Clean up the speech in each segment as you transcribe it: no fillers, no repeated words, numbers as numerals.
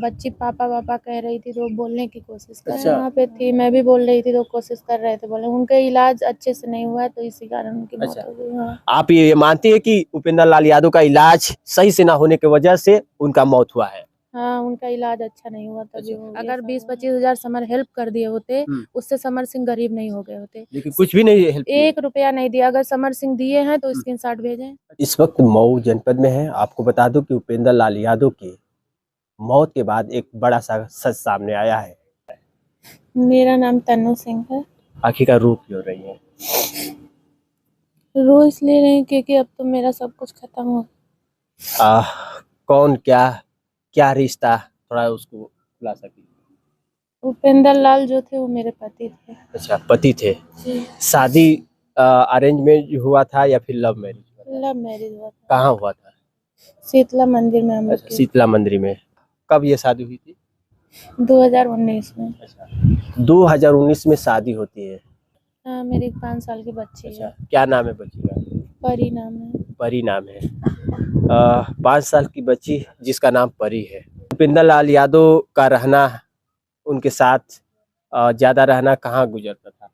बच्ची पापा पापा कह रही थी तो बोलने की कोशिश कर अच्छा। वहाँ पे थी, मैं भी बोल रही थी तो कोशिश कर रहे थे बोले, उनका इलाज अच्छे से नहीं हुआ तो इसी कारण उनकी मौत अच्छा। हो गई। हाँ आप ये मानती है कि उपेंद्र लाल यादव का इलाज सही से ना होने की वजह से उनका मौत हुआ है? हाँ, उनका इलाज अच्छा नहीं हुआ तभी अच्छा। हो गया। अगर 20-25 हजार समर हेल्प कर दिए होते, उससे समर सिंह गरीब नहीं हो गए होते। लेकिन कुछ भी नहीं हेल्प किए। 1 रुपया नहीं दिया। अगर समर सिंह दिए हैं तो स्क्रीनशॉट भेजें। इस वक्त मऊ जनपद में है। आपको बता दूं कि उपेंद्र लाल यादव की मौत के बाद एक बड़ा सा सच सामने आया है। मेरा नाम तन्नू सिंह है। आखिरकार रो क्यों रही है? रो इसलिए नहीं क्योंकि अब तो मेरा सब कुछ खत्म हो। आ, कौन क्या क्या रिश्ता, थोड़ा उसको खुलासा कीजिए। उपेंद्र लाल जो थे वो मेरे पति थे। अच्छा, पति थे। जी। शादी अरेंज में हुआ था या फिर लव मैरिज हुआ था? लव मैरिज हुआ था। कहाँ हुआ था? शीतला मंदिर में हम लोग अच्छा, की। शीतला मंदिर में। कब ये शादी हुई थी? 2019 में। अच्छा, 2019 में शादी होती है। हाँ, मेरी 5 साल की बच्ची अच्छा, है। क्या नाम है बच्ची का? परी नाम है। परी नाम है। 5 साल की बच्ची जिसका नाम परी है। उपेंद्र लाल यादव का रहना, उनके साथ ज्यादा रहना कहाँ गुजरता था?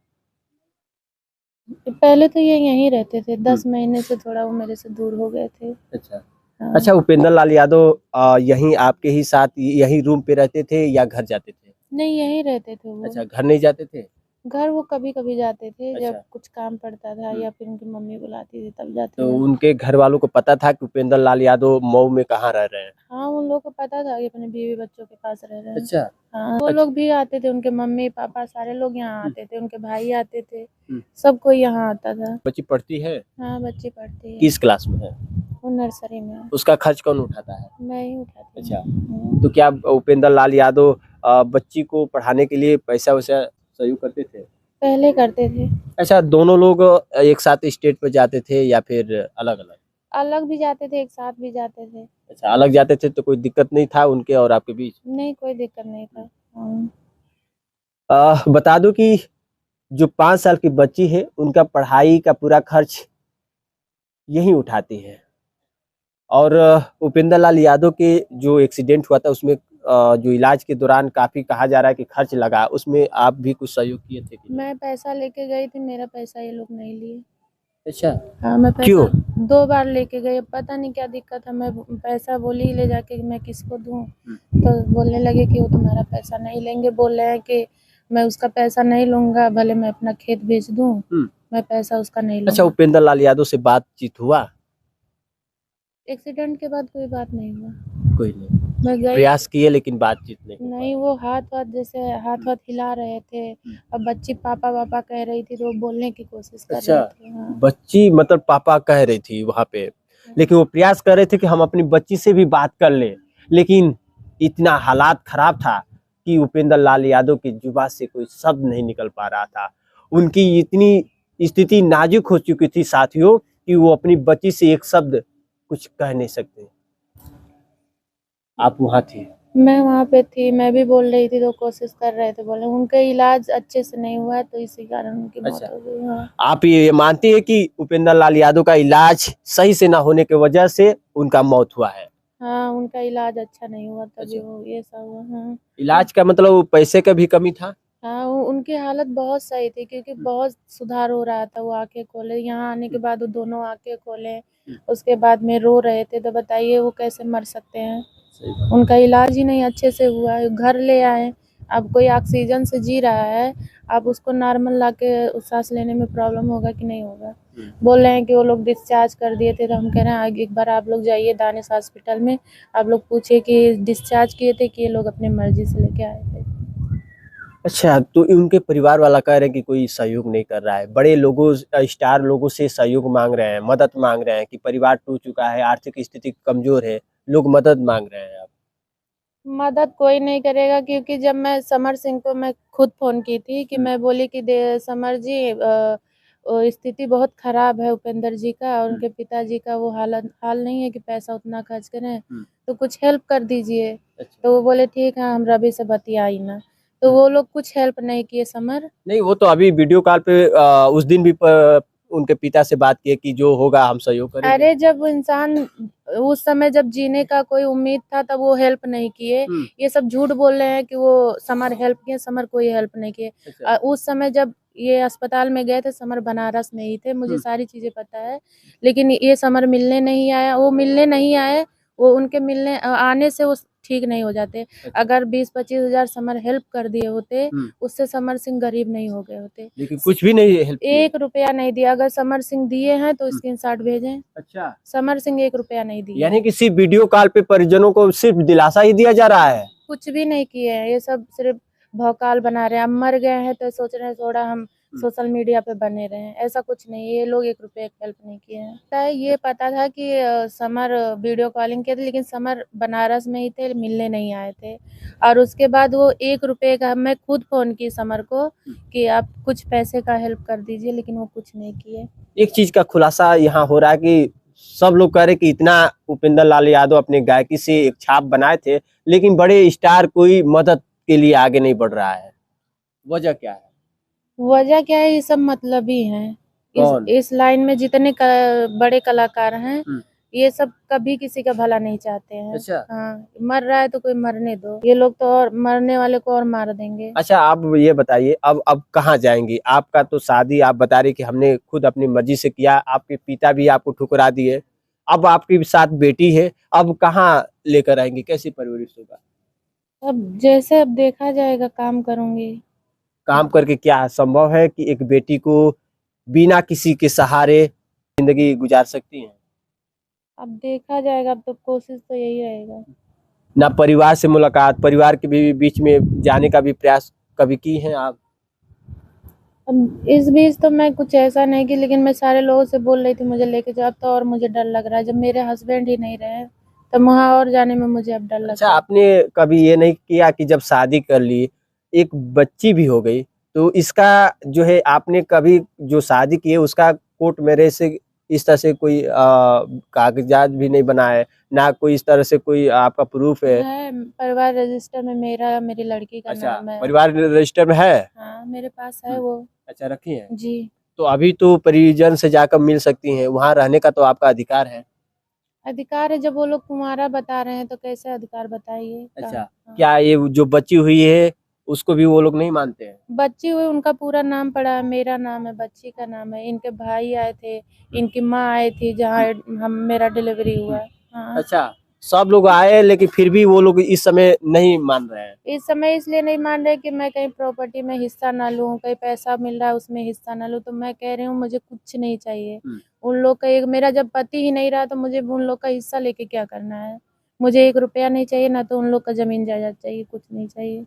पहले तो ये यहीं रहते थे, 10 महीने से थोड़ा वो मेरे से दूर हो गए थे। अच्छा। हाँ। अच्छा, उपेंद्र लाल यादव यहीं आपके ही साथ यहीं रूम पे रहते थे या घर जाते थे? नहीं, यहीं रहते थे वो। अच्छा, घर नहीं जाते थे? घर वो कभी-कभी जाते थे, जब अच्छा। कुछ काम पड़ता था या फिर उनकी मम्मी बुलाती थी तब जाते तो थे। उनके घर वालों को पता था कि उपेंद्र लाल यादव मऊ में कहाँ रह रहे हैं? हाँ, उन लोगों को पता था कि अपने बीवी बच्चों के पास रह रहे हैं। अच्छा। हाँ, वो लोग भी आते थे, उनके मम्मी-पापा सारे लोग यहाँ आते थे, उनके भाई आते थे, हम्म। सब कोई यहाँ आता था। बच्ची पढ़ती है? हाँ, बच्ची पढ़ती है। किस क्लास में है? वो नर्सरी में है। उसका खर्च कौन उठाता है? मैं ही उठाती अच्छा। हूँ। तो क्या उपेंद्र लाल यादव बच्ची को पढ़ाने के लिए पैसा वैसा सहयोग करते थे? पहले करते थे। अच्छा, दोनों लोग एक साथ स्टेट पर जाते थे या फिर अलग अलग? अलग भी जाते थे, एक साथ भी जाते थे। अच्छा, अलग जाते थे तो कोई दिक्कत नहीं था उनके और आपके बीच? नहीं, कोई दिक्कत नहीं था। हाँ। बता दूं कि जो 5 साल की बच्ची है उनका पढ़ाई का पूरा खर्च यही उठाती है। और उपेंद्र लाल यादव के जो एक्सीडेंट हुआ था उसमें जो इलाज के दौरान काफी कहा जा रहा है कि खर्च लगा, उसमें आप भी कुछ सहयोग किए थे कि नहीं? मैं पैसा लेके गई थी, मेरा पैसा ये लोग नहीं लिए। अच्छा। हाँ, मैं पैसा क्यों? 2 बार लेके गई, अब पता नहीं क्या दिक्कत है, मैं पैसा बोली ले जाके मैं किसको दूँ? तो बोलने लगे कि वो तुम्हारा पैसा नहीं लेंगे, बोल रहे हैं कि मैं उसका पैसा नहीं लूँगा, भले मैं अपना खेत बेच दूँ, मैं पैसा उसका नहीं अच्छा, लूँगा। उपेंद्र लाल यादव से बातचीत हुआ? एक्सीडेंट के बाद कोई बात नहीं हुआ। कोई नहीं। मैं गई प्रयास किए लेकिन बातचीत नहीं हो नहीं, वो हाथ-वाथ जैसे हाथ-वाथ हिला रहे थे, अब बच्ची पापा पापा कह रही थी तो वो बोलने की कोशिश कर अच्छा, रहे थे। हाँ। बच्ची मतलब पापा कह रही थी वहां पे, लेकिन वो प्रयास कर रहे थे कि हम अपनी बच्ची से भी बात कर ले, लेकिन इतना हालात खराब था कि उपेंद्र लाल यादव की जुबान से कोई शब्द नहीं निकल पा रहा था। उनकी इतनी स्थिति नाजुक हो चुकी थी साथियों कि वो अपनी बच्ची से एक शब्द कुछ कह नहीं सकते। आप वहां थी? मैं वहाँ पे थी, मैं भी बोल रही थी तो कोशिश कर रहे थे बोले, उनका इलाज अच्छे से नहीं हुआ तो इसी कारण उनकी मौत हो गई। हाँ। आप ये मानते हैं कि उपेंद्र लाल यादव का इलाज सही से ना होने की वजह से उनका मौत हुआ है? हाँ, उनका इलाज अच्छा नहीं हुआ तभी वो ये सब हुआ। हाँ। इलाज का मतलब पैसे का भी कमी था? हाँ, उनकी हालत बहुत सही थी क्योंकि बहुत सुधार हो रहा था, वो आँखें खोले, यहाँ आने के बाद वो दोनों आँखें खोले, उसके बाद में रो रहे थे, तो बताइए वो कैसे मर सकते हैं? उनका इलाज ही नहीं अच्छे से हुआ है, घर ले आए, अब कोई ऑक्सीजन से जी रहा है, आप उसको नॉर्मल लाके सांस लेने में प्रॉब्लम होगा कि नहीं होगा? बोल रहे हैं कि वो लोग डिस्चार्ज कर दिए थे, तो हम कह रहे हैं एक बार आप लोग जाइए दानिश हॉस्पिटल में, आप लोग पूछिए कि डिस्चार्ज किए थे कि ये लोग अपने मर्जी से लेके आए थे। अच्छा, तो उनके परिवार वाला कह रहे हैं कि कोई सहयोग नहीं कर रहा है, बड़े लोगों स्टार लोगों से सहयोग मांग रहे हैं, मदद मांग रहे हैं कि परिवार टूट चुका है, आर्थिक स्थिति कमजोर है, लोग मदद मांग रहे हैं। आप मदद कोई नहीं करेगा क्योंकि जब मैं समर सिंह को मैं खुद फ़ोन की थी कि मैं बोली कि दे समर जी स्थिति बहुत ख़राब है उपेंद्र जी का और उनके पिताजी का वो हाल नहीं है कि पैसा उतना खर्च करें, तो कुछ हेल्प कर दीजिए। तो वो बोले ठीक है, हम रवि से बतियाई ना, तो वो लोग कुछ हेल्प नहीं किए समर। नहीं, वो तो अभी वीडियो कॉल पे उस दिन भी उनके पिता से बात किए कि जो होगा हम सहयोग करेंगे? अरे जब इंसान उस समय जब जीने का कोई उम्मीद था तब वो हेल्प नहीं किए। ये सब झूठ बोल रहे हैं कि वो समर हेल्प किए, समर कोई हेल्प नहीं किए। अच्छा। उस समय जब ये अस्पताल में गए थे, समर बनारस में ही थे, मुझे सारी चीजें पता है। लेकिन ये समर मिलने नहीं आया, वो मिलने नहीं आए, वो उनके मिलने आने से वो ठीक नहीं हो जाते। अगर 20-25 हजार समर हेल्प कर दिए होते, उससे समर सिंह गरीब नहीं हो गए होते। लेकिन कुछ भी नहीं हेल्प किए। 1 रुपया नहीं दिया। अगर समर सिंह दिए हैं तो स्क्रीनशॉट भेजें। अच्छा, समर सिंह 1 रुपया नहीं दिए। यानी कि सिर्फ वीडियो कॉल पे परिजनों को सिर्फ दिलासा ही दिया जा रहा है। कुछ भी नहीं किए हैं, ये सब सिर्फ भौकाल बना रहे हैं। अब मर गए हैं तो सोच रहे हैं थोड़ा हम सोशल मीडिया पे बने रहे हैं, ऐसा कुछ नहीं। ये लोग 1 रुपये हेल्प नहीं किए हैं। ये पता था कि समर वीडियो कॉलिंग किए थे, लेकिन समर बनारस में ही थे, मिलने नहीं आए थे। और उसके बाद वो 1 रुपये का, मैं खुद फोन की समर को कि आप कुछ पैसे का हेल्प कर दीजिए, लेकिन वो कुछ नहीं किए। एक चीज का खुलासा यहाँ हो रहा है कि सब लोग कह रहे कि इतना उपेंद्र लाल यादव अपने गायकी से एक छाप बनाए थे, लेकिन बड़े स्टार कोई मदद के लिए आगे नहीं बढ़ रहा है। वजह क्या है? वजह क्या है, ये सब मतलब ही है। इस लाइन में जितने बड़े कलाकार हैं, ये सब कभी किसी का भला नहीं चाहते हैं। अच्छा। हाँ, मर रहा है तो कोई मरने दो। ये लोग तो और मरने वाले को और मार देंगे। अच्छा, आप ये बताइए, अब कहाँ जाएंगी? आपका तो शादी आप बता रही कि हमने खुद अपनी मर्जी से किया, आपके पिता भी आपको ठुकरा दिए, अब आपके साथ बेटी है, अब कहाँ लेकर आएंगी? कैसी परवरिश होगा? अब जैसे अब देखा जाएगा, काम करूंगी। काम करके क्या संभव है कि एक बेटी को बिना किसी के सहारे जिंदगी गुजार सकती हैं? अब देखा जाएगा, अब तो कोशिश तो यही रहेगा। ना परिवार से मुलाकात, परिवार के भी बीच में जाने का भी प्रयास कभी की हैं आप? अब इस बीच तो मैं कुछ ऐसा नहीं की, लेकिन मैं सारे लोगों से बोल रही थी मुझे लेके जाओ। अब तो और मुझे डर लग रहा है, जब मेरे हस्बैंड ही नहीं रहे तो वहाँ और जाने में मुझे अब डर लगता है। अच्छा, आपने कभी ये नहीं किया कि जब शादी कर ली, एक बच्ची भी हो गई, तो इसका जो है आपने कभी जो शादी की है उसका कोर्ट मैरिज से इस तरह से कोई कागजात भी नहीं बनाए, ना कोई इस तरह से कोई आपका प्रूफ है? परिवार रजिस्टर में मेरा मेरी लड़की का अच्छा, नाम है। परिवार रजिस्टर में है? हाँ, मेरे पास है वो। अच्छा, रखी है जी। तो अभी तो परिजन से जाकर मिल सकती हैं, वहाँ रहने का तो आपका अधिकार है। अधिकार है, जब वो लोग कुंवारा बता रहे हैं तो कैसे अधिकार बताइए। अच्छा, हाँ। क्या ये जो बच्ची हुई है उसको भी वो लोग नहीं मानते हैं? बच्ची हुई, उनका पूरा नाम पड़ा है, मेरा नाम है, बच्ची का नाम है। इनके भाई आए थे, इनकी माँ आई थी जहाँ हम मेरा डिलीवरी हुआ। हाँ। अच्छा, सब लोग आए लेकिन फिर भी वो लोग इस समय नहीं मान रहे हैं? इस समय इसलिए नहीं मान रहे कि मैं कहीं प्रॉपर्टी में हिस्सा ना लूं, कहीं पैसा मिल रहा है उसमें हिस्सा ना लूं। तो मैं कह रही हूँ मुझे कुछ नहीं चाहिए। उन लोग का, एक मेरा जब पति ही नहीं रहा तो मुझे उन लोग का हिस्सा लेके क्या करना है। मुझे 1 रुपया नहीं चाहिए, ना तो उन लोग का जमीन जायदाद चाहिए, कुछ नहीं चाहिए।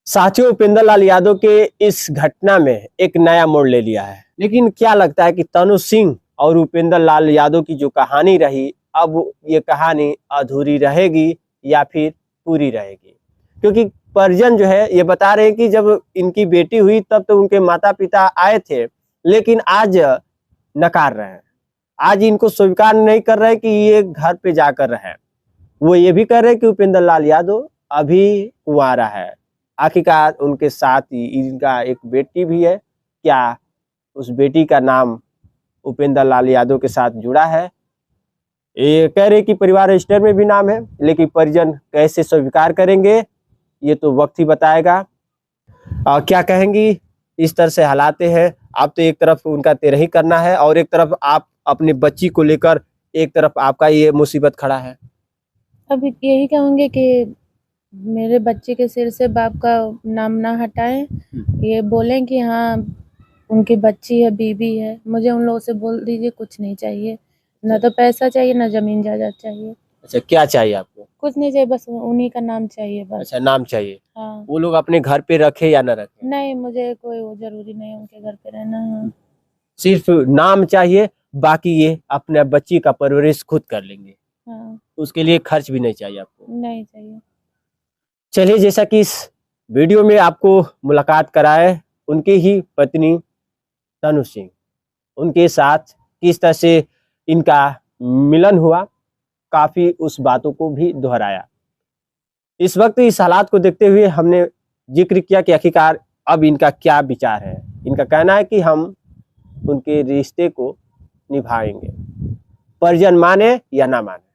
साथियों, उपेंद्र लाल यादव के इस घटना में एक नया मोड़ ले लिया है, लेकिन क्या लगता है कि तनु सिंह और उपेंद्र लाल यादव की जो कहानी रही, अब ये कहानी अधूरी रहेगी या फिर पूरी रहेगी? क्योंकि परिजन जो है ये बता रहे हैं कि जब इनकी बेटी हुई तब तो उनके माता पिता आए थे, लेकिन आज नकार रहे हैं, आज इनको स्वीकार नहीं कर रहे कि ये घर पे जाकर रहे। वो ये भी कह रहे हैं कि उपेंद्र लाल यादव अभी कुंवारा है। आखिरकार उनके साथ ही इनका एक बेटी भी है, क्या उस बेटी का नाम उपेंद्र लाल यादव के साथ जुड़ा है? ये कह रहे कि परिवार रजिस्टर में भी नाम है, लेकिन परिजन कैसे स्वीकार करेंगे ये तो वक्त ही बताएगा। क्या कहेंगी? इस तरह से हालात हैं। आप तो एक तरफ उनका तेरही करना है और एक तरफ आप अपनी बच्ची को लेकर, एक तरफ आपका ये मुसीबत खड़ा है। अब यही कहूंगे कि मेरे बच्चे के सिर से बाप का नाम ना हटाएं। ये बोलें कि हाँ उनकी बच्ची है, बीवी है। मुझे उन लोगों से बोल दीजिए कुछ नहीं चाहिए, ना तो पैसा चाहिए, ना जमीन जायदाद चाहिए। अच्छा, क्या चाहिए आपको? कुछ नहीं चाहिए, बस उन्हीं का नाम चाहिए बस। अच्छा, नाम चाहिए। हाँ। वो लोग अपने घर पे रखे या ना रखे? नहीं, मुझे कोई वो जरूरी नहीं है उनके घर पे रहना। हाँ। सिर्फ नाम चाहिए, बाकी ये अपने बच्ची का परवरिश खुद कर लेंगे। हाँ। उसके लिए खर्च भी नहीं चाहिए आपको? नहीं चाहिए। चलिए, जैसा कि इस वीडियो में आपको मुलाकात कराए उनके ही पत्नी तनु सिंह, उनके साथ किस तरह से इनका मिलन हुआ, काफी उस बातों को भी दोहराया। इस वक्त इस हालात को देखते हुए हमने जिक्र किया कि आखिरकार अब इनका क्या विचार है। इनका कहना है कि हम उनके रिश्ते को निभाएंगे, परिजन माने या ना माने।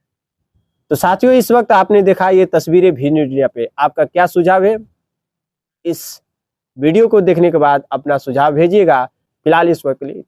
तो साथियों, इस वक्त आपने देखा ये तस्वीरें भी मीडिया पे, आपका क्या सुझाव है? इस वीडियो को देखने के बाद अपना सुझाव भेजिएगा। फिलहाल इस वक्त के लिए